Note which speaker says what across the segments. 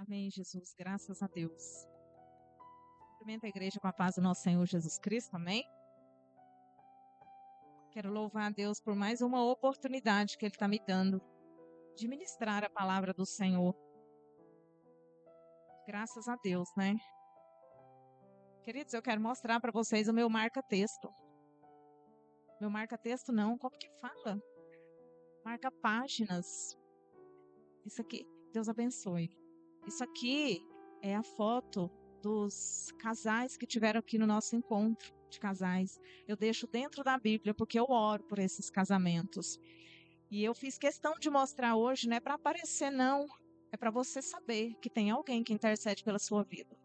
Speaker 1: Amém, Jesus. Graças a Deus. Cumprimento a igreja com a paz do nosso Senhor Jesus Cristo. Amém. Quero louvar a Deus por mais uma oportunidade que Ele está me dando de ministrar a palavra do Senhor. Graças a Deus, né? Queridos, eu quero mostrar para vocês o meu marca-texto. Meu marca-texto não, como que fala? Marca-páginas. Isso aqui, Deus abençoe. Isso aqui é a foto dos casais que tiveram aqui no nosso encontro de casais. Eu deixo dentro da Bíblia porque eu oro por esses casamentos. E eu fiz questão de mostrar hoje, não é para aparecer não, é para você saber que tem alguém que intercede pela sua vida.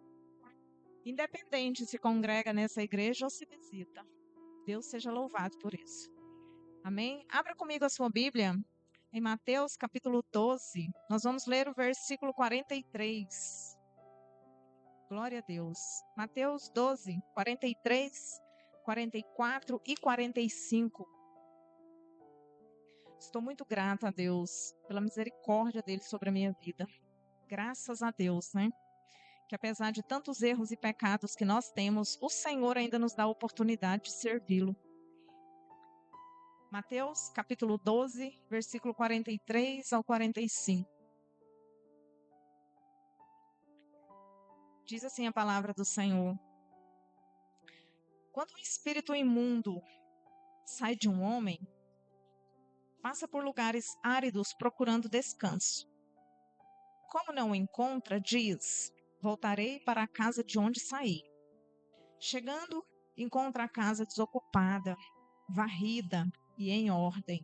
Speaker 1: Independente se congrega nessa igreja ou se visita. Deus seja louvado por isso. Amém? Abra comigo a sua Bíblia em Mateus capítulo 12. Nós vamos ler o versículo 43. Glória a Deus. Mateus 12, 43, 44 e 45. Estou muito grata a Deus pela misericórdia dele sobre a minha vida. Graças a Deus, né? Que apesar de tantos erros e pecados que nós temos, o Senhor ainda nos dá a oportunidade de servi-lo. Mateus capítulo 12, versículo 43 ao 45. Diz assim a palavra do Senhor: quando um espírito imundo sai de um homem, passa por lugares áridos procurando descanso. Como não o encontra, diz: voltarei para a casa de onde saí. Chegando, encontra a casa desocupada, varrida e em ordem.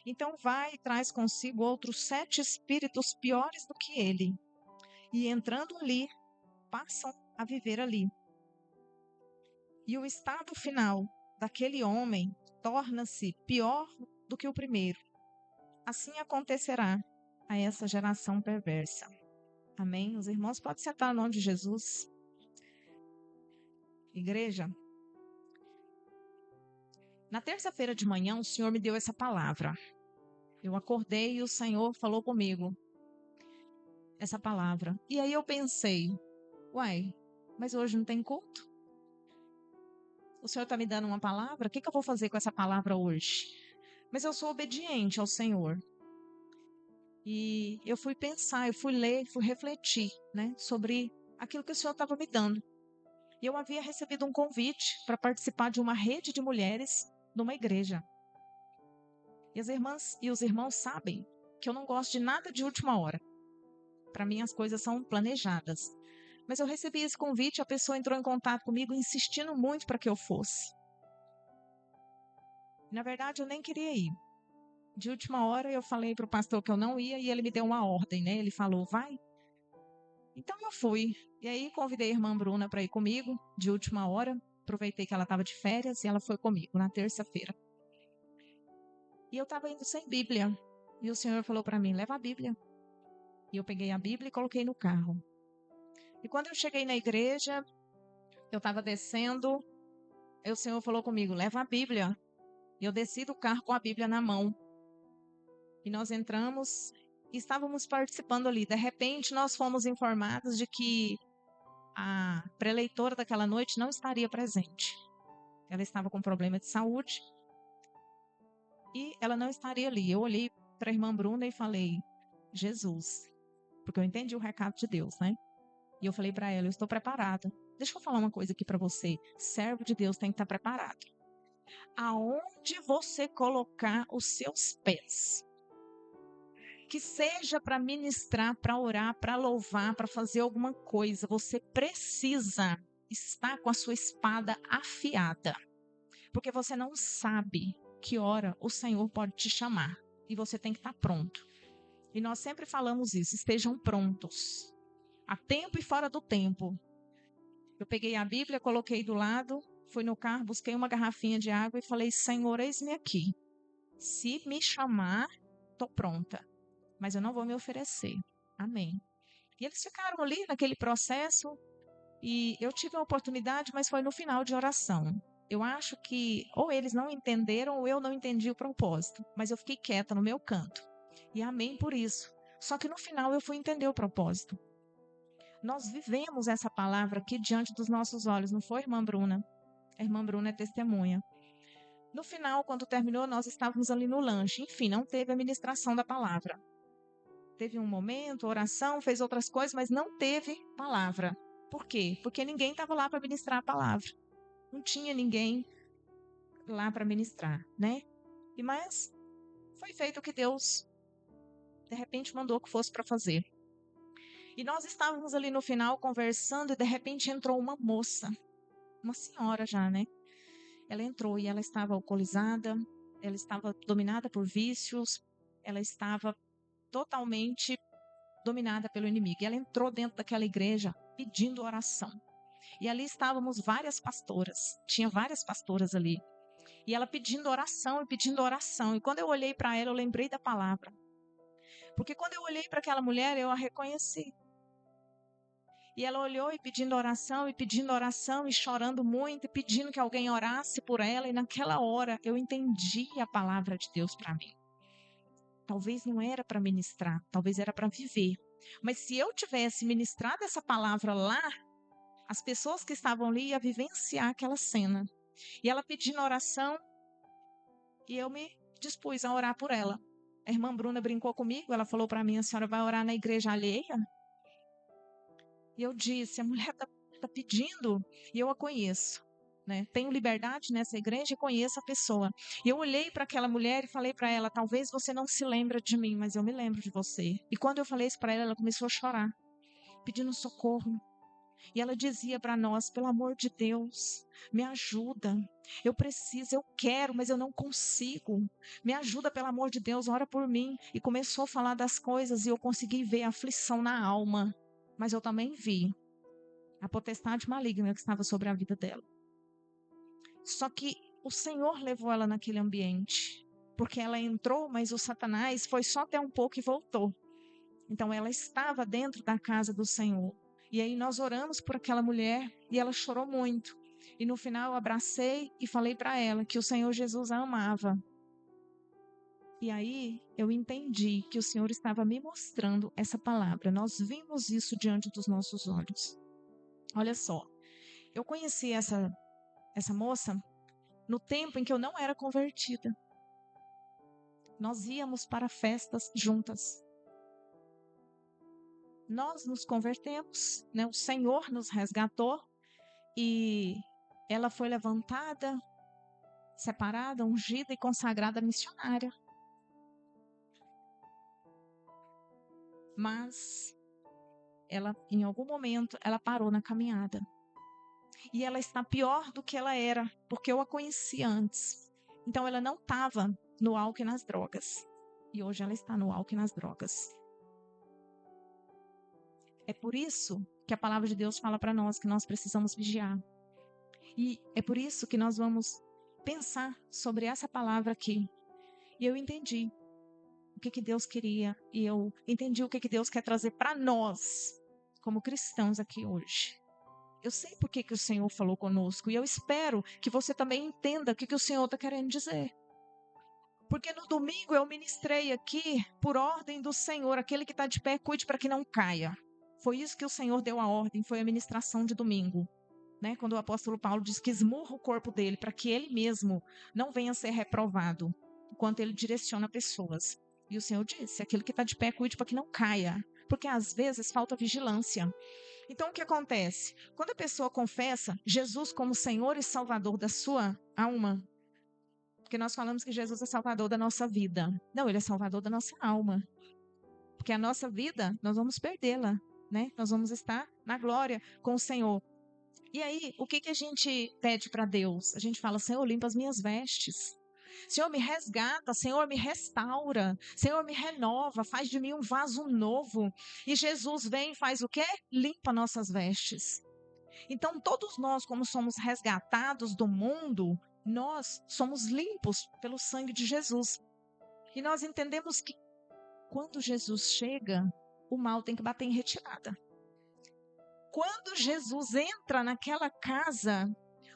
Speaker 1: Então vai e traz consigo outros 7 espíritos piores do que ele. E entrando ali, passam a viver ali. E o estado final daquele homem torna-se pior do que o primeiro. Assim acontecerá a essa geração perversa. Amém? Os irmãos podem sentar no nome de Jesus. Igreja, na terça-feira de manhã o Senhor me deu essa palavra. Eu acordei e o Senhor falou comigo essa palavra. E aí eu pensei, uai, mas hoje não tem culto? O Senhor está me dando uma palavra? O que eu vou fazer com essa palavra hoje? Mas eu sou obediente ao Senhor. E eu fui pensar, eu fui ler, fui refletir, né, sobre aquilo que o Senhor estava me dando. E eu havia recebido um convite para participar de uma rede de mulheres numa igreja. E as irmãs e os irmãos sabem que eu não gosto de nada de última hora. Para mim as coisas são planejadas. Mas eu recebi esse convite, a pessoa entrou em contato comigo insistindo muito para que eu fosse. Na verdade, eu nem queria ir. De última hora, eu falei para o pastor que eu não ia e ele me deu uma ordem, né? Ele falou, vai. Então eu fui. E aí convidei a irmã Bruna para ir comigo, de última hora. Aproveitei que ela estava de férias e ela foi comigo na terça-feira. E eu estava indo sem Bíblia. E o Senhor falou para mim, leva a Bíblia. E eu peguei a Bíblia e coloquei no carro. E quando eu cheguei na igreja, eu estava descendo, e o Senhor falou comigo, leva a Bíblia. E eu desci do carro com a Bíblia na mão. E nós entramos e estávamos participando ali. De repente, nós fomos informados de que a preleitora daquela noite não estaria presente. Ela estava com problema de saúde e ela não estaria ali. Eu olhei para a irmã Bruna e falei, Jesus, porque eu entendi o recado de Deus, né? E eu falei para ela, eu estou preparada. Deixa eu falar uma coisa aqui para você. Servo de Deus tem que estar preparado. Aonde você colocar os seus pés, que seja para ministrar, para orar, para louvar, para fazer alguma coisa, você precisa estar com a sua espada afiada. Porque você não sabe que hora o Senhor pode te chamar. E você tem que estar pronto. E nós sempre falamos isso, estejam prontos. A tempo e fora do tempo. Eu peguei a Bíblia, coloquei do lado, fui no carro, busquei uma garrafinha de água e falei, Senhor, eis-me aqui. Se me chamar, estou pronta. Mas eu não vou me oferecer. Amém. E eles ficaram ali naquele processo e eu tive a oportunidade, mas foi no final de oração. Eu acho que ou eles não entenderam ou eu não entendi o propósito, mas eu fiquei quieta no meu canto. E amém por isso. Só que no final eu fui entender o propósito. Nós vivemos essa palavra aqui diante dos nossos olhos, não foi, irmã Bruna? A irmã Bruna é testemunha. No final, quando terminou, nós estávamos ali no lanche. Enfim, não teve a ministração da palavra. Teve um momento, oração, fez outras coisas, mas não teve palavra. Por quê? Porque ninguém estava lá para ministrar a palavra. Não tinha ninguém lá para ministrar, né? Mas foi feito o que Deus, de repente, mandou que fosse para fazer. E nós estávamos ali no final conversando e de repente entrou uma moça, uma senhora já, né? Ela entrou e ela estava alcoolizada, ela estava dominada por vícios, ela estava totalmente dominada pelo inimigo. E ela entrou dentro daquela igreja pedindo oração. E ali estávamos várias pastoras, tinha várias pastoras ali. E ela pedindo oração e pedindo oração. E quando eu olhei para ela, eu lembrei da palavra. Porque quando eu olhei para aquela mulher, eu a reconheci. E ela olhou e pedindo oração e chorando muito e pedindo que alguém orasse por ela. E naquela hora eu entendi a palavra de Deus para mim. Talvez não era para ministrar, talvez era para viver. Mas se eu tivesse ministrado essa palavra lá, as pessoas que estavam ali iam vivenciar aquela cena. E ela pedindo oração e eu me dispus a orar por ela. A irmã Bruna brincou comigo, ela falou para mim, a senhora vai orar na igreja alheia? E eu disse, a mulher está pedindo e eu a conheço. Né? Tenho liberdade nessa igreja e conheço a pessoa. E eu olhei para aquela mulher e falei para ela, talvez você não se lembre de mim, mas eu me lembro de você. E quando eu falei isso para ela, ela começou a chorar, pedindo socorro. E ela dizia para nós, pelo amor de Deus, me ajuda. Eu preciso, eu quero, mas eu não consigo. Me ajuda, pelo amor de Deus, ora por mim. E começou a falar das coisas e eu consegui ver a aflição na alma. Mas eu também vi a potestade maligna que estava sobre a vida dela. Só que o Senhor levou ela naquele ambiente. Porque ela entrou, mas o Satanás foi só até um pouco e voltou. Então ela estava dentro da casa do Senhor. E aí nós oramos por aquela mulher e ela chorou muito. E no final eu abracei e falei para ela que o Senhor Jesus a amava. E aí eu entendi que o Senhor estava me mostrando essa palavra. Nós vimos isso diante dos nossos olhos. Olha só, eu conheci essa moça no tempo em que eu não era convertida. Nós íamos para festas juntas. Nós nos convertemos, né? O Senhor nos resgatou e ela foi levantada, separada, ungida e consagrada missionária. Mas ela, em algum momento, ela parou na caminhada. E ela está pior do que ela era, porque eu a conheci antes. Então ela não estava no álcool e nas drogas. E hoje ela está no álcool e nas drogas. É por isso que a palavra de Deus fala para nós que nós precisamos vigiar. E é por isso que nós vamos pensar sobre essa palavra aqui. E eu entendi o que Deus queria. E eu entendi o que Deus quer trazer para nós, como cristãos aqui hoje. Eu sei por que o Senhor falou conosco. E eu espero que você também entenda o que o Senhor está querendo dizer. Porque no domingo eu ministrei aqui, por ordem do Senhor, aquele que está de pé, cuide para que não caia. Foi isso que o Senhor deu a ordem, foi a ministração de domingo. Né? Quando o apóstolo Paulo diz que esmurra o corpo dele para que ele mesmo não venha a ser reprovado, enquanto ele direciona pessoas. E o Senhor disse, aquele que está de pé, cuide para que não caia. Porque às vezes falta vigilância. Então o que acontece? Quando a pessoa confessa Jesus como Senhor e Salvador da sua alma, porque nós falamos que Jesus é Salvador da nossa vida. Não, Ele é Salvador da nossa alma. Porque a nossa vida, nós vamos perdê-la, né? Nós vamos estar na glória com o Senhor. E aí, o que a gente pede para Deus? A gente fala, Senhor, limpa as minhas vestes. Senhor, me resgata. Senhor, me restaura. Senhor, me renova. Faz de mim um vaso novo. E Jesus vem e faz o quê? Limpa nossas vestes. Então, todos nós, como somos resgatados do mundo, nós somos limpos pelo sangue de Jesus. E nós entendemos que quando Jesus chega, o mal tem que bater em retirada. Quando Jesus entra naquela casa,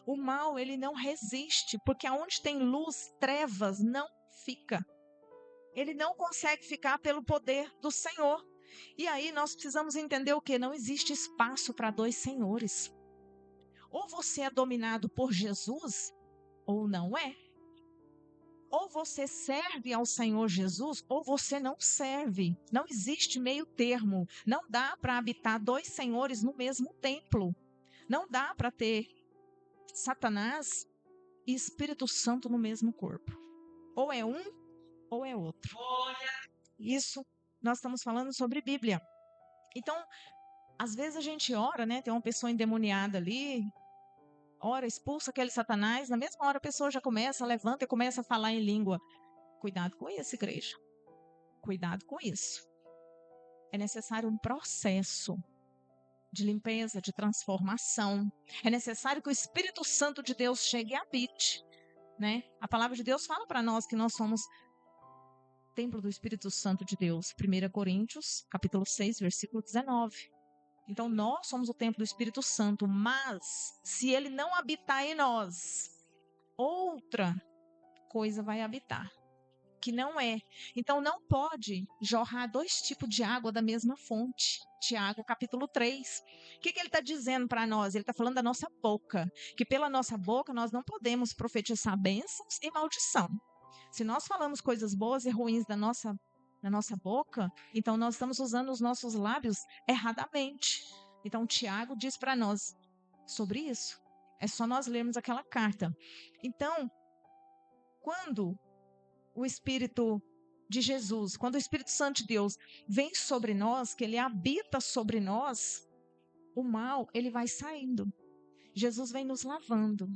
Speaker 1: o mal ele não resiste, porque aonde tem luz, trevas não fica. Ele não consegue ficar pelo poder do Senhor. E aí nós precisamos entender o quê? Não existe espaço para dois senhores. Ou você é dominado por Jesus, ou não é. Ou você serve ao Senhor Jesus, ou você não serve. Não existe meio termo. Não dá para habitar dois senhores no mesmo templo. Não dá para ter Satanás e Espírito Santo no mesmo corpo. Ou é um, ou é outro. Isso, nós estamos falando sobre Bíblia. Então, às vezes a gente ora, né? Tem uma pessoa endemoniada ali, ora, expulsa aquele Satanás, na mesma hora a pessoa já começa, levanta e começa a falar em língua. Cuidado com isso, igreja. Cuidado com isso. É necessário um processo de limpeza, de transformação. É necessário que o Espírito Santo de Deus chegue e habite, né? A palavra de Deus fala para nós que nós somos templo do Espírito Santo de Deus. 1 Coríntios, capítulo 6, versículo 19. Então, nós somos o templo do Espírito Santo, mas se ele não habitar em nós, outra coisa vai habitar, que não é. Então, não pode jorrar dois tipos de água da mesma fonte. Tiago, capítulo 3. O que ele está dizendo para nós? Ele está falando da nossa boca, que pela nossa boca nós não podemos profetizar bênçãos e maldição. Se nós falamos coisas boas e ruins da nossa boca, então nós estamos usando os nossos lábios erradamente. Então, Tiago diz para nós sobre isso. É só nós lermos aquela carta. Então, quando o Espírito de Jesus, quando o Espírito Santo de Deus vem sobre nós, que ele habita sobre nós, o mal, ele vai saindo. Jesus vem nos lavando.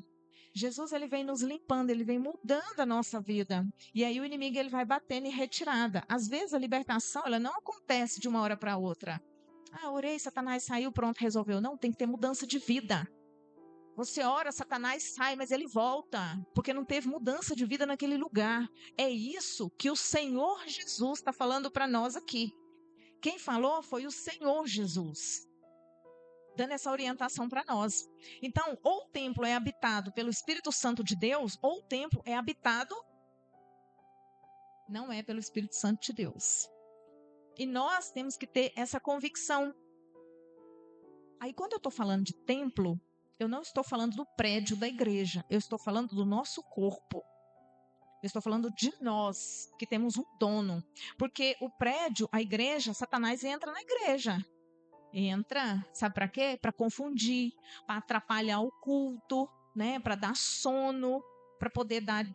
Speaker 1: Jesus, ele vem nos limpando, ele vem mudando a nossa vida. E aí o inimigo, ele vai batendo em retirada. Às vezes a libertação, ela não acontece de uma hora para outra. Ah, orei, Satanás saiu, pronto, resolveu. Não, tem que ter mudança de vida. Você ora, Satanás sai, mas ele volta, porque não teve mudança de vida naquele lugar. É isso que o Senhor Jesus está falando para nós aqui. Quem falou foi o Senhor Jesus, dando essa orientação para nós. Então, ou o templo é habitado pelo Espírito Santo de Deus, ou o templo é habitado não é pelo Espírito Santo de Deus. E nós temos que ter essa convicção. Aí, quando eu estou falando de templo, eu não estou falando do prédio da igreja, eu estou falando do nosso corpo. Eu estou falando de nós, que temos um dono. Porque o prédio, a igreja, Satanás entra na igreja. Entra, sabe para quê? Para confundir, para atrapalhar o culto, né? Para dar sono, para poder dar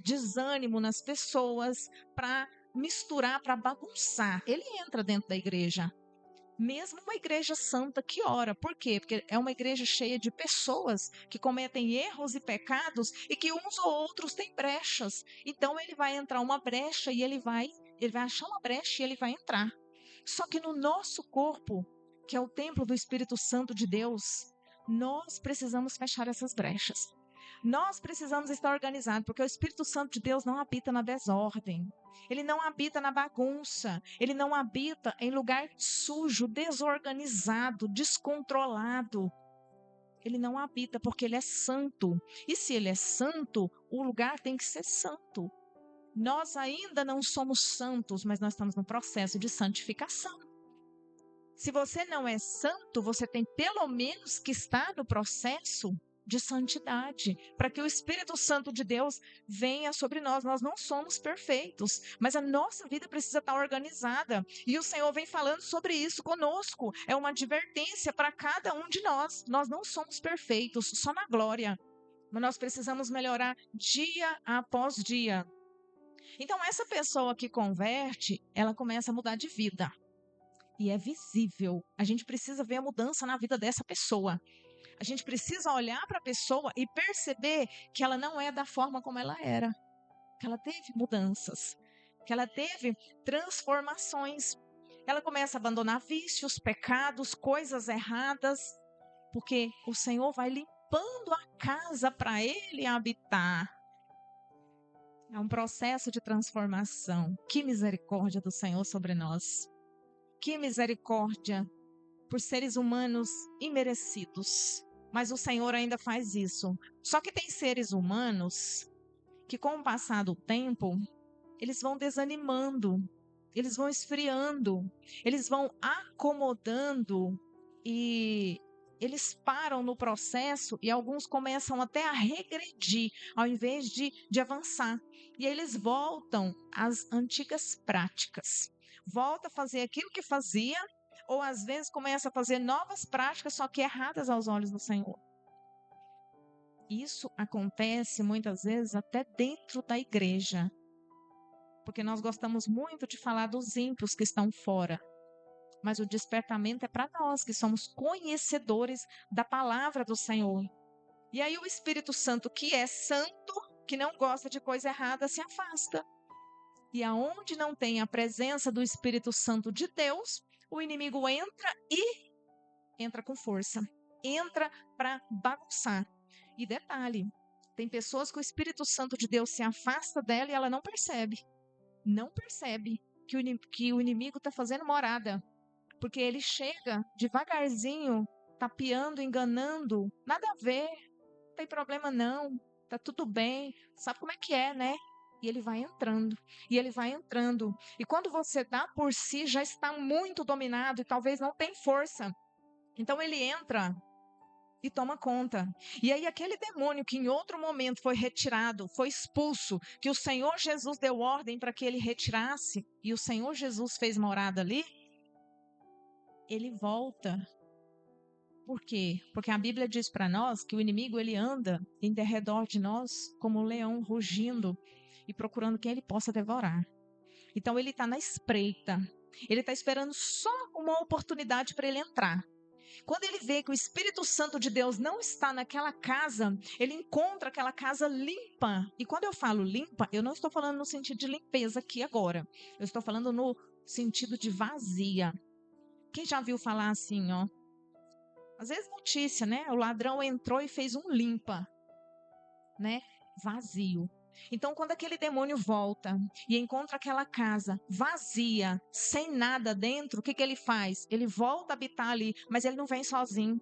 Speaker 1: desânimo nas pessoas, para misturar, para bagunçar. Ele entra dentro da igreja. Mesmo uma igreja santa que ora. Por quê? Porque é uma igreja cheia de pessoas que cometem erros e pecados e que uns ou outros têm brechas. Então ele vai entrar uma brecha e ele vai achar uma brecha e ele vai entrar. Só que no nosso corpo, que é o templo do Espírito Santo de Deus, nós precisamos fechar essas brechas. Nós precisamos estar organizados, porque o Espírito Santo de Deus não habita na desordem. Ele não habita na bagunça. Ele não habita em lugar sujo, desorganizado, descontrolado. Ele não habita porque ele é santo. E se ele é santo, o lugar tem que ser santo. Nós ainda não somos santos, mas nós estamos no processo de santificação. Se você não é santo, você tem pelo menos que estar no processo de santidade, para que o Espírito Santo de Deus venha sobre nós. Nós não somos perfeitos, mas a nossa vida precisa estar organizada. E o Senhor vem falando sobre isso conosco. É uma advertência para cada um de nós. Nós não somos perfeitos, só na glória. Mas nós precisamos melhorar dia após dia. Então, essa pessoa que converte, ela começa a mudar de vida. E é visível. A gente precisa ver a mudança na vida dessa pessoa. A gente precisa olhar para a pessoa e perceber que ela não é da forma como ela era. Que ela teve mudanças. Que ela teve transformações. Ela começa a abandonar vícios, pecados, coisas erradas. Porque o Senhor vai limpando a casa para ele habitar. É um processo de transformação. Que misericórdia do Senhor sobre nós. Que misericórdia por seres humanos imerecidos. Mas o Senhor ainda faz isso. Só que tem seres humanos que, com o passar do tempo, eles vão desanimando. eles vão esfriando, eles vão acomodando e eles param no processo e alguns começam até a regredir, ao invés de avançar. E aí eles voltam às antigas práticas. Volta a fazer aquilo que fazia, ou às vezes começa a fazer novas práticas, só que erradas aos olhos do Senhor. Isso acontece muitas vezes até dentro da igreja. Porque nós gostamos muito de falar dos ímpios que estão fora. Mas o despertamento é para nós, que somos conhecedores da palavra do Senhor. E aí o Espírito Santo, que é santo, que não gosta de coisa errada, se afasta. E aonde não tem a presença do Espírito Santo de Deus, o inimigo entra com força. Entra para bagunçar. E detalhe, tem pessoas que o Espírito Santo de Deus se afasta dela e ela não percebe. Não percebe que o inimigo está fazendo morada. Porque ele chega devagarzinho, tapeando, enganando. Nada a ver, não tem problema não, tá tudo bem. Sabe como é que é, né? E ele vai entrando, e ele vai entrando. E quando você dá por si, já está muito dominado e talvez não tem força. Então ele entra e toma conta. E aí aquele demônio que em outro momento foi retirado, foi expulso, que o Senhor Jesus deu ordem para que ele retirasse, e o Senhor Jesus fez morada ali, ele volta. Por quê? Porque a Bíblia diz para nós que o inimigo ele anda em derredor de nós como um leão rugindo e procurando quem ele possa devorar. Então ele está na espreita. Ele está esperando só uma oportunidade para ele entrar. Quando ele vê que o Espírito Santo de Deus não está naquela casa, ele encontra aquela casa limpa. E quando eu falo limpa, eu não estou falando no sentido de limpeza aqui agora. Eu estou falando no sentido de vazia. Quem já viu falar assim, ó? Às vezes notícia, né? O ladrão entrou e fez um limpa, né? Vazio. Então, quando aquele demônio volta e encontra aquela casa vazia, sem nada dentro, o que ele faz? Ele volta a habitar ali, mas ele não vem sozinho.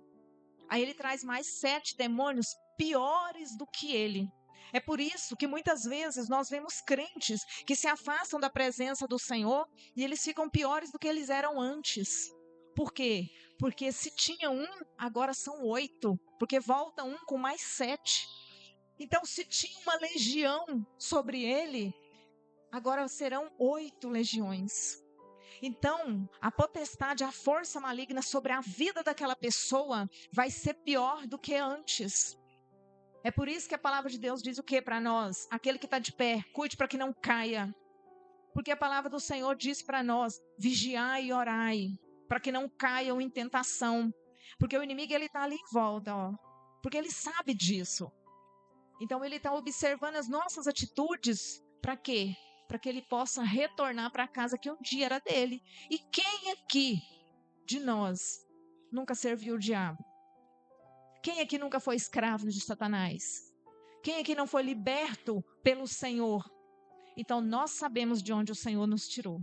Speaker 1: Aí ele traz mais 7 demônios piores do que ele. É por isso que muitas vezes nós vemos crentes que se afastam da presença do Senhor e eles ficam piores do que eles eram antes. Por quê? Porque se tinha um, agora são 8. Porque volta um com mais 7. Então, se tinha uma legião sobre ele, agora serão 8 legiões. Então, a potestade, a força maligna sobre a vida daquela pessoa vai ser pior do que antes. É por isso que a palavra de Deus diz o que para nós? Aquele que está de pé, cuide para que não caia. Porque a palavra do Senhor diz para nós, vigiai e orai, para que não caiam em tentação. Porque o inimigo ele está ali em volta, ó. Porque ele sabe disso. Então ele está observando as nossas atitudes. Para quê? Para que ele possa retornar para a casa que um dia era dele. E quem aqui de nós nunca serviu o diabo? Quem aqui nunca foi escravo de Satanás? Quem aqui não foi liberto pelo Senhor? Então nós sabemos de onde o Senhor nos tirou.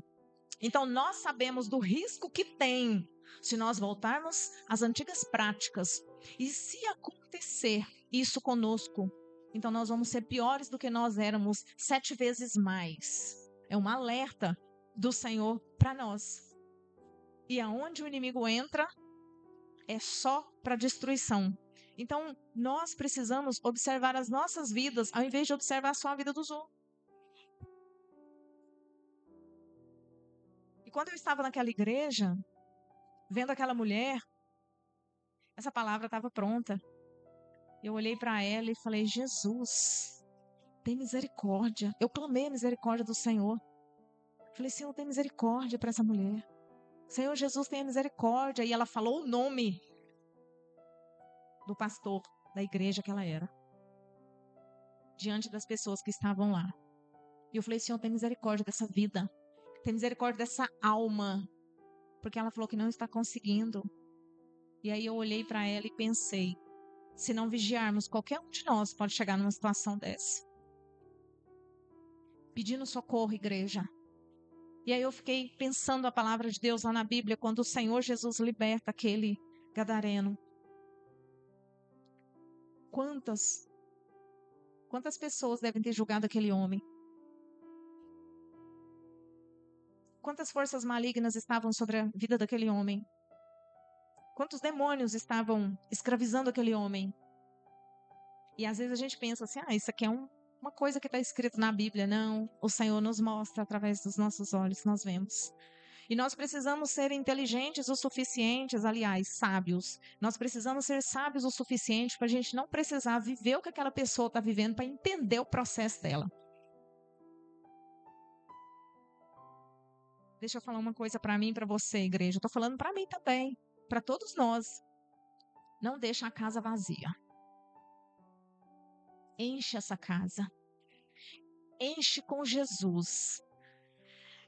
Speaker 1: Então nós sabemos do risco que tem se nós voltarmos às antigas práticas. E se acontecer isso conosco, então nós vamos ser piores do que nós éramos 7 vezes mais. É um alerta do Senhor para nós. E aonde o inimigo entra, é só para destruição. Então, nós precisamos observar as nossas vidas, ao invés de observar só a vida dos outros. E quando eu estava naquela igreja, vendo aquela mulher, essa palavra estava pronta. Eu olhei para ela e falei, Jesus, tem misericórdia. Eu clamei a misericórdia do Senhor. Falei, Senhor, tem misericórdia para essa mulher. Senhor Jesus, tenha misericórdia. E ela falou o nome do pastor da igreja que ela era, diante das pessoas que estavam lá. E eu falei, Senhor, tem misericórdia dessa vida. Tem misericórdia dessa alma. Porque ela falou que não está conseguindo. E aí eu olhei para ela e pensei, se não vigiarmos, qualquer um de nós pode chegar numa situação dessa. Pedindo socorro, igreja. E aí eu fiquei pensando a palavra de Deus lá na Bíblia, quando o Senhor Jesus liberta aquele gadareno. Quantas pessoas devem ter julgado aquele homem? Quantas forças malignas estavam sobre a vida daquele homem? Quantos demônios estavam escravizando aquele homem? E às vezes a gente pensa assim, isso aqui é uma coisa que está escrito na Bíblia. Não, o Senhor nos mostra através dos nossos olhos, nós vemos. E nós precisamos ser inteligentes o suficientes, aliás, sábios. Nós precisamos ser sábios o suficiente para a gente não precisar viver o que aquela pessoa está vivendo, para entender o processo dela. Deixa eu falar uma coisa para mim e para você, igreja. Eu estou falando para mim também, para todos nós. Não deixa a casa vazia. Enche essa casa. Enche com Jesus.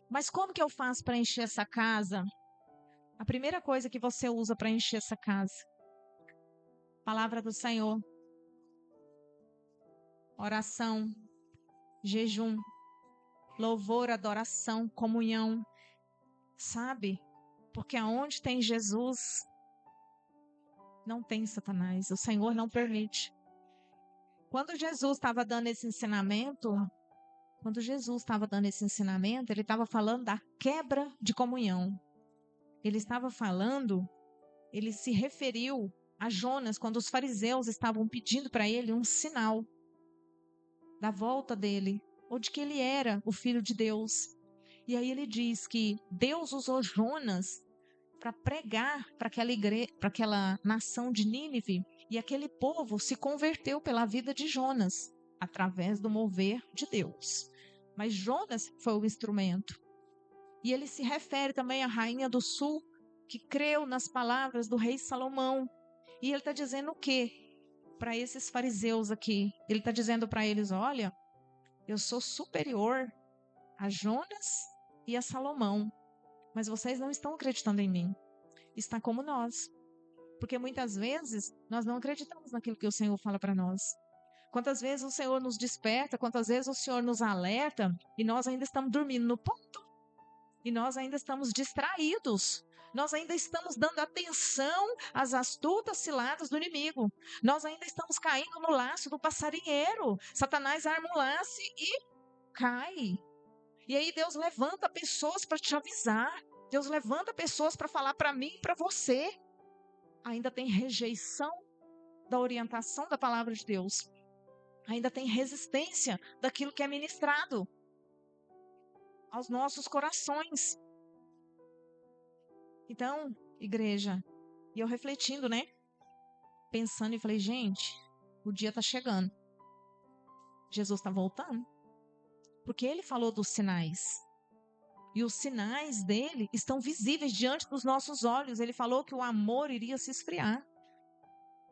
Speaker 1: Mas como que eu faço para encher essa casa? A primeira coisa que você usa para encher essa casa: palavra do Senhor, oração, jejum, louvor, adoração, comunhão. Sabe? Porque aonde tem Jesus, não tem Satanás. O Senhor não permite. Quando Jesus estava dando esse ensinamento, ele estava falando da quebra de comunhão. Ele se referiu a Jonas, quando os fariseus estavam pedindo para ele um sinal da volta dele, ou de que ele era o Filho de Deus. E aí ele diz que Deus usou Jonas para pregar para aquela nação de Nínive, e aquele povo se converteu pela vida de Jonas, através do mover de Deus. Mas Jonas foi o instrumento. E ele se refere também à rainha do sul, que creu nas palavras do rei Salomão. E ele está dizendo o quê para esses fariseus aqui? Ele está dizendo para eles: olha, eu sou superior a Jonas e a Salomão, mas vocês não estão acreditando em mim. Está como nós. Porque muitas vezes nós não acreditamos naquilo que o Senhor fala para nós. Quantas vezes o Senhor nos desperta, quantas vezes o Senhor nos alerta, e nós ainda estamos dormindo no ponto. E nós ainda estamos distraídos. Nós ainda estamos dando atenção às astutas ciladas do inimigo. Nós ainda estamos caindo no laço do passarinheiro. Satanás arma um laço e cai. E aí Deus levanta pessoas para te avisar. Deus levanta pessoas para falar para mim e para você. Ainda tem rejeição da orientação da palavra de Deus. Ainda tem resistência daquilo que é ministrado aos nossos corações. Então, igreja, e eu refletindo, pensando, e falei, gente, o dia está chegando. Jesus está voltando. Porque ele falou dos sinais. E os sinais dele estão visíveis diante dos nossos olhos. Ele falou que o amor iria se esfriar.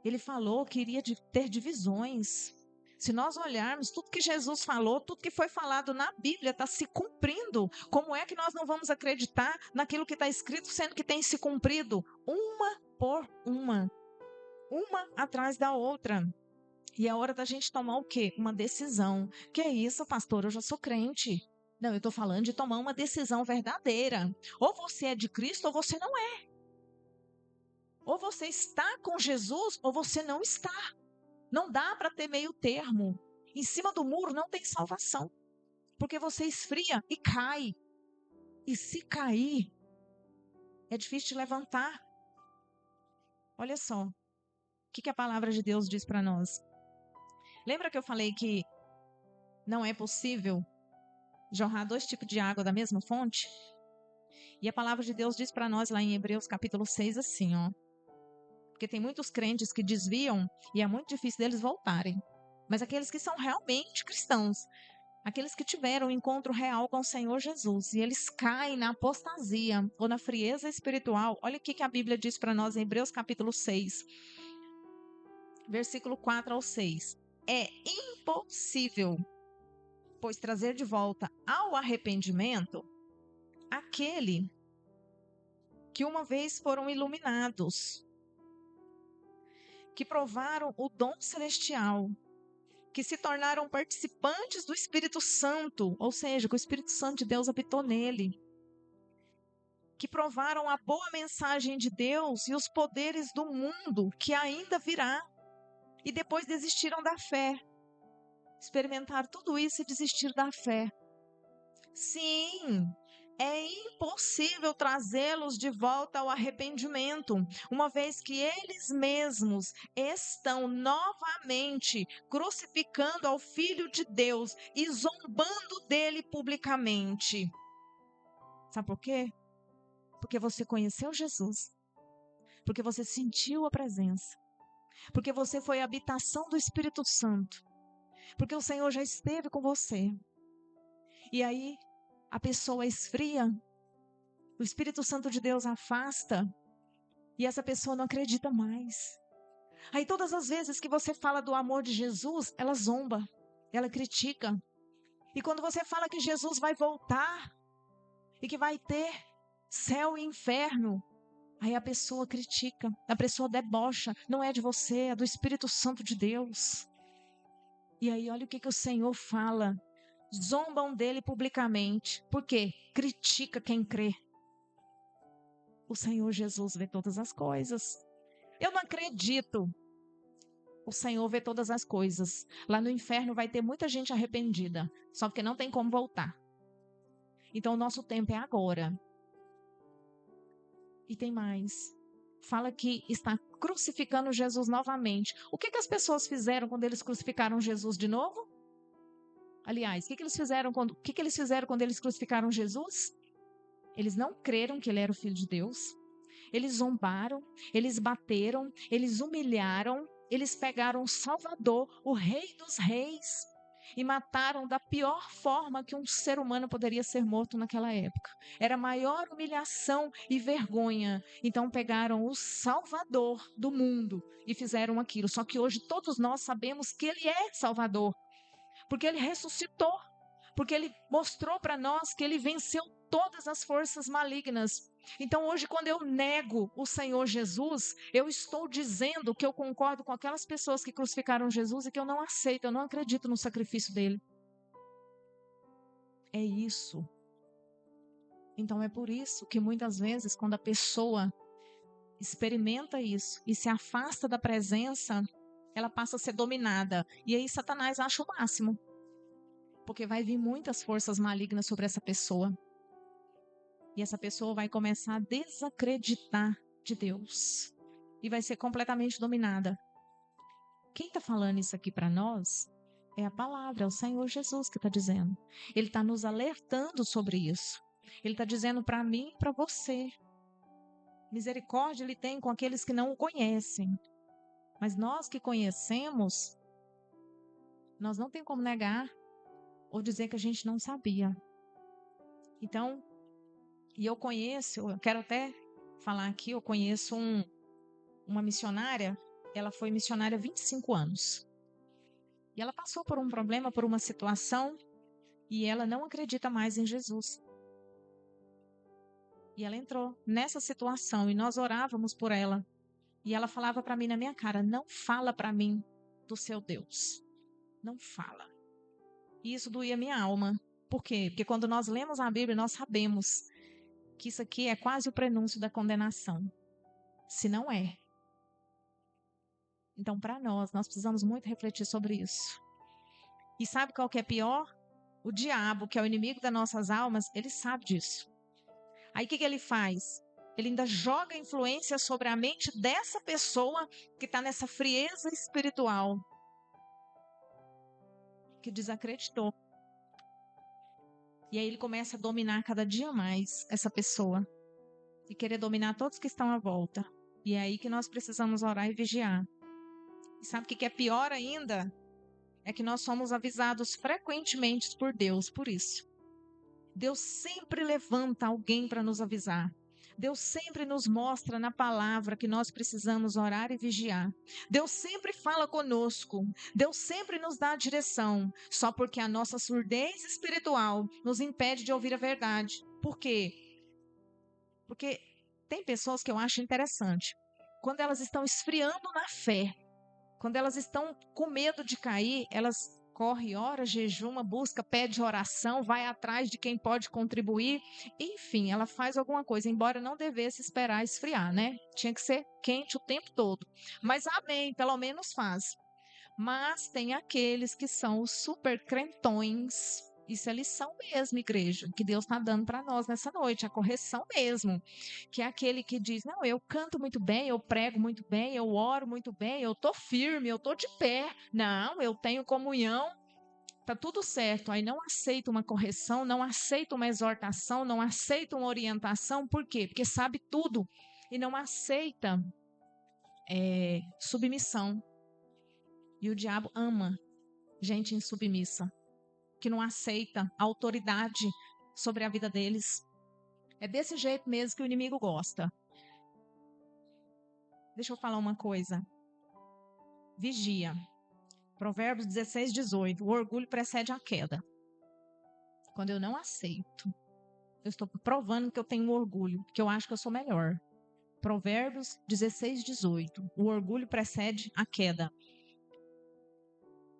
Speaker 1: Ele falou que iria ter divisões. Se nós olharmos tudo que Jesus falou, tudo que foi falado na Bíblia está se cumprindo. Como é que nós não vamos acreditar naquilo que está escrito, sendo que tem se cumprido uma por uma atrás da outra? E é hora da gente tomar o quê? Uma decisão. Que é isso, pastor? Eu já sou crente. Não, eu estou falando de tomar uma decisão verdadeira. Ou você é de Cristo ou você não é. Ou você está com Jesus ou você não está. Não dá para ter meio termo. Em cima do muro não tem salvação. Porque você esfria e cai. E se cair, é difícil de levantar. Olha só. O que a palavra de Deus diz para nós? Lembra que eu falei que não é possível jorrar 2 tipos de água da mesma fonte? E a palavra de Deus diz para nós lá em Hebreus capítulo 6 assim, porque tem muitos crentes que desviam e é muito difícil deles voltarem. Mas aqueles que são realmente cristãos, aqueles que tiveram um encontro real com o Senhor Jesus, e eles caem na apostasia ou na frieza espiritual, olha o que a Bíblia diz para nós em Hebreus capítulo 6, versículo 4 ao 6. É impossível, pois trazer de volta ao arrependimento aquele que uma vez foram iluminados, que provaram o dom celestial, que se tornaram participantes do Espírito Santo, ou seja, que o Espírito Santo de Deus habitou nele, que provaram a boa mensagem de Deus e os poderes do mundo que ainda virá, e depois desistiram da fé. Experimentaram tudo isso e desistir da fé. Sim, é impossível trazê-los de volta ao arrependimento, uma vez que eles mesmos estão novamente crucificando ao Filho de Deus e zombando dele publicamente. Sabe por quê? Porque você conheceu Jesus, porque você sentiu a presença, porque você foi a habitação do Espírito Santo, porque o Senhor já esteve com você. E aí a pessoa esfria, o Espírito Santo de Deus afasta e essa pessoa não acredita mais. Aí todas as vezes que você fala do amor de Jesus, ela zomba, ela critica. E quando você fala que Jesus vai voltar e que vai ter céu e inferno, aí a pessoa critica, a pessoa debocha. Não é de você, é do Espírito Santo de Deus. E aí olha o que o Senhor fala. Zombam dele publicamente. Por quê? Critica quem crê. O Senhor Jesus vê todas as coisas. Eu não acredito. O Senhor vê todas as coisas. Lá no inferno vai ter muita gente arrependida, só porque não tem como voltar. Então o nosso tempo é agora. E tem mais. Fala que está crucificando Jesus novamente. O que as pessoas fizeram quando eles crucificaram Jesus de novo? Aliás, o que eles fizeram quando eles crucificaram Jesus? Eles não creram que ele era o Filho de Deus. Eles zombaram, eles bateram, eles humilharam, eles pegaram o Salvador, o Rei dos Reis, e mataram da pior forma que um ser humano poderia ser morto naquela época. Era a maior humilhação e vergonha. Então pegaram o Salvador do mundo e fizeram aquilo. Só que hoje todos nós sabemos que ele é Salvador, porque ele ressuscitou, porque ele mostrou para nós que ele venceu todas as forças malignas. Então hoje, quando eu nego o Senhor Jesus, eu estou dizendo que eu concordo com aquelas pessoas que crucificaram Jesus e que eu não aceito, eu não acredito no sacrifício dele. É isso. Então é por isso que muitas vezes, quando a pessoa experimenta isso e se afasta da presença, ela passa a ser dominada. E aí Satanás acha o máximo, porque vai vir muitas forças malignas sobre essa pessoa. E essa pessoa vai começar a desacreditar de Deus. E vai ser completamente dominada. Quem está falando isso aqui para nós é a palavra, é o Senhor Jesus que está dizendo. Ele está nos alertando sobre isso. Ele está dizendo para mim e para você. Misericórdia ele tem com aqueles que não o conhecem. Mas nós que conhecemos, nós não tem como negar ou dizer que a gente não sabia. Então, e eu quero até falar aqui, eu conheço uma missionária, ela foi missionária há 25 anos. E ela passou por um problema, por uma situação, e ela não acredita mais em Jesus. E ela entrou nessa situação, e nós orávamos por ela. E ela falava para mim na minha cara, não fala para mim do seu Deus. Não fala. E isso doía minha alma. Por quê? Porque quando nós lemos a Bíblia, nós sabemos que isso aqui é quase o prenúncio da condenação. Se não é. Então, para nós precisamos muito refletir sobre isso. E sabe qual que é pior? O diabo, que é o inimigo das nossas almas, ele sabe disso. Aí o que ele faz? Ele ainda joga influência sobre a mente dessa pessoa que está nessa frieza espiritual, que desacreditou. E aí ele começa a dominar cada dia mais essa pessoa e querer dominar todos que estão à volta. E é aí que nós precisamos orar e vigiar. E sabe o que é pior ainda? É que nós somos avisados frequentemente por Deus por isso. Deus sempre levanta alguém para nos avisar. Deus sempre nos mostra na palavra que nós precisamos orar e vigiar. Deus sempre fala conosco. Deus sempre nos dá a direção. Só porque a nossa surdez espiritual nos impede de ouvir a verdade. Por quê? Porque tem pessoas que eu acho interessante. Quando elas estão esfriando na fé, quando elas estão com medo de cair, elas correm, ora, jejuma, busca, pede oração, vai atrás de quem pode contribuir. Enfim, ela faz alguma coisa, embora não devesse esperar esfriar, né? Tinha que ser quente o tempo todo. Mas amém, pelo menos faz. Mas tem aqueles que são os super crentões Isso é lição mesmo, igreja, que Deus está dando para nós nessa noite, a correção mesmo. Que é aquele que diz: não, eu canto muito bem, eu prego muito bem, eu oro muito bem, eu estou firme, eu estou de pé. Não, eu tenho comunhão, tá tudo certo. Aí não aceita uma correção, não aceita uma exortação, não aceita uma orientação. Por quê? Porque sabe tudo e não aceita submissão. E o diabo ama gente insubmissa, que não aceita a autoridade sobre a vida deles. É desse jeito mesmo que o inimigo gosta. Deixa eu falar uma coisa. Vigia. Provérbios 16, 18. O orgulho precede a queda. Quando eu não aceito, eu estou provando que eu tenho orgulho, que eu acho que eu sou melhor. Provérbios 16, 18. O orgulho precede a queda.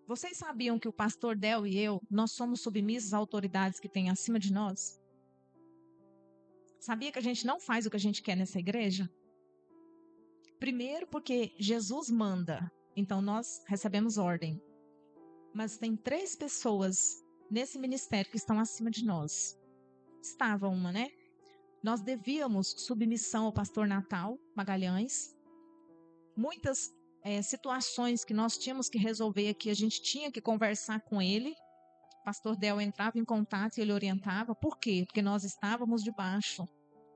Speaker 1: Vocês sabiam que o pastor Del e eu, nós somos submissos às autoridades que têm acima de nós? Sabia que a gente não faz o que a gente quer nessa igreja? Primeiro porque Jesus manda, então nós recebemos ordem. Mas tem 3 pessoas nesse ministério que estão acima de nós. Estava uma, né? Nós devíamos submissão ao pastor Natal Magalhães. Muitas situações que nós tínhamos que resolver aqui, a gente tinha que conversar com ele. O pastor Del entrava em contato e ele orientava. Por quê? Porque nós estávamos debaixo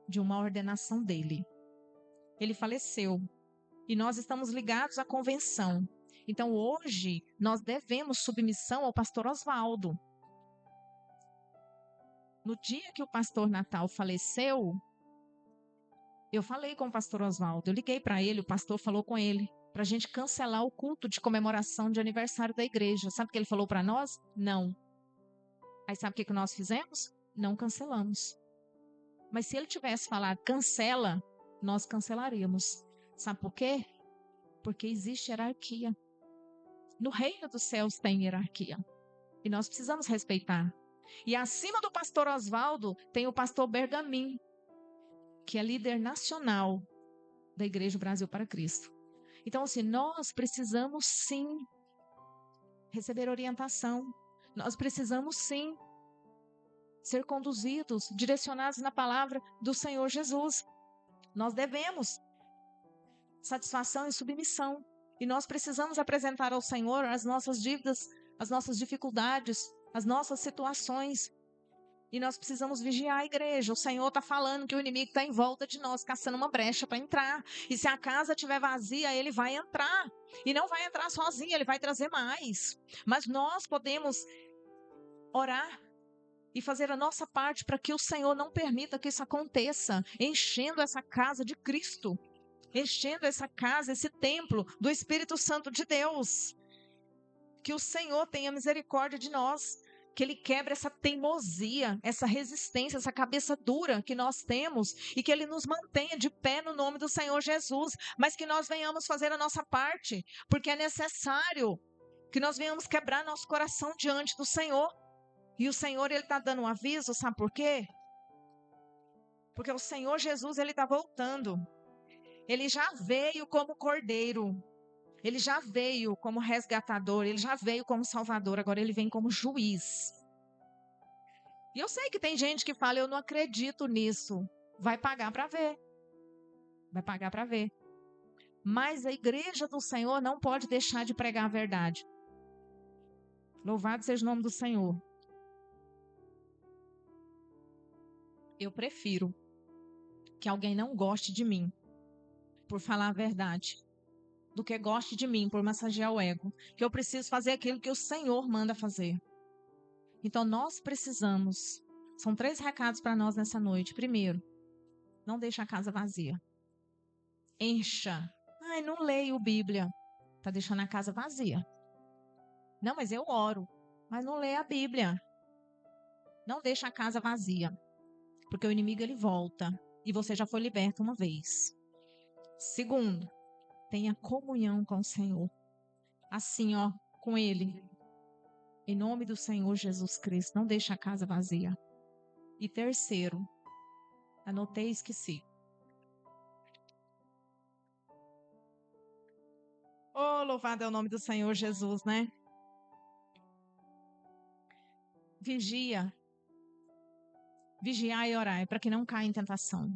Speaker 1: de uma ordenação dele. Ele faleceu e nós estamos ligados à convenção. Então, hoje, nós devemos submissão ao pastor Oswaldo. No dia que o pastor Natal faleceu, eu falei com o pastor Oswaldo, eu liguei para ele, o pastor falou com ele, para a gente cancelar o culto de comemoração de aniversário da igreja. Sabe o que ele falou para nós? Não. Aí sabe o que nós fizemos? Não cancelamos. Mas se ele tivesse falado cancela, nós cancelaríamos. Sabe por quê? Porque existe hierarquia. No reino dos céus tem hierarquia. E nós precisamos respeitar. E acima do pastor Oswaldo tem o pastor Bergamin, que é líder nacional da Igreja Brasil para Cristo. Então, assim, nós precisamos sim receber orientação. Nós precisamos sim ser conduzidos, direcionados na palavra do Senhor Jesus. Nós devemos satisfação e submissão. E nós precisamos apresentar ao Senhor as nossas dívidas, as nossas dificuldades, as nossas situações. E nós precisamos vigiar a igreja. O Senhor está falando que o inimigo está em volta de nós, caçando uma brecha para entrar. E se a casa estiver vazia, ele vai entrar. E não vai entrar sozinho, ele vai trazer mais. Mas nós podemos orar e fazer a nossa parte para que o Senhor não permita que isso aconteça, enchendo essa casa de Cristo, enchendo essa casa, esse templo do Espírito Santo de Deus. Que o Senhor tenha misericórdia de nós, que Ele quebre essa teimosia, essa resistência, essa cabeça dura que nós temos e que Ele nos mantenha de pé no nome do Senhor Jesus, mas que nós venhamos fazer a nossa parte, porque é necessário que nós venhamos quebrar nosso coração diante do Senhor. E o Senhor, Ele está dando um aviso, sabe por quê? Porque o Senhor Jesus, Ele está voltando. Ele já veio como cordeiro. Ele já veio como resgatador. Ele já veio como salvador. Agora Ele vem como juiz. E eu sei que tem gente que fala, eu não acredito nisso. Vai pagar para ver. Vai pagar para ver. Mas a igreja do Senhor não pode deixar de pregar a verdade. Louvado seja o nome do Senhor. Eu prefiro que alguém não goste de mim por falar a verdade, do que goste de mim por massagear o ego. Que eu preciso fazer aquilo que o Senhor manda fazer. Então nós precisamos. São 3 recados para nós nessa noite. Primeiro, não deixe a casa vazia. Encha. Ai, não leio Bíblia. Está deixando a casa vazia. Não, mas eu oro. Mas não leio a Bíblia. Não deixe a casa vazia. Porque o inimigo ele volta. E você já foi liberto uma vez. Segundo, tenha comunhão com o Senhor. Assim, ó, com Ele. Em nome do Senhor Jesus Cristo. Não deixe a casa vazia. E terceiro, anotei e esqueci. Oh, louvado é o nome do Senhor Jesus, né? Vigia. Vigiar e orar para que não caia em tentação.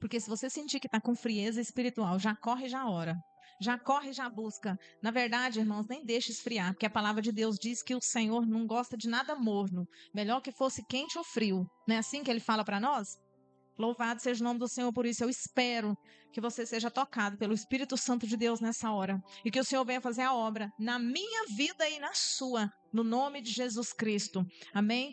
Speaker 1: Porque se você sentir que está com frieza espiritual, já corre e já ora. Já corre e já busca. Na verdade, irmãos, nem deixe esfriar, porque a palavra de Deus diz que o Senhor não gosta de nada morno. Melhor que fosse quente ou frio. Não é assim que ele fala para nós? Louvado seja o nome do Senhor por isso. Eu espero que você seja tocado pelo Espírito Santo de Deus nessa hora. E que o Senhor venha fazer a obra na minha vida e na sua. No nome de Jesus Cristo. Amém?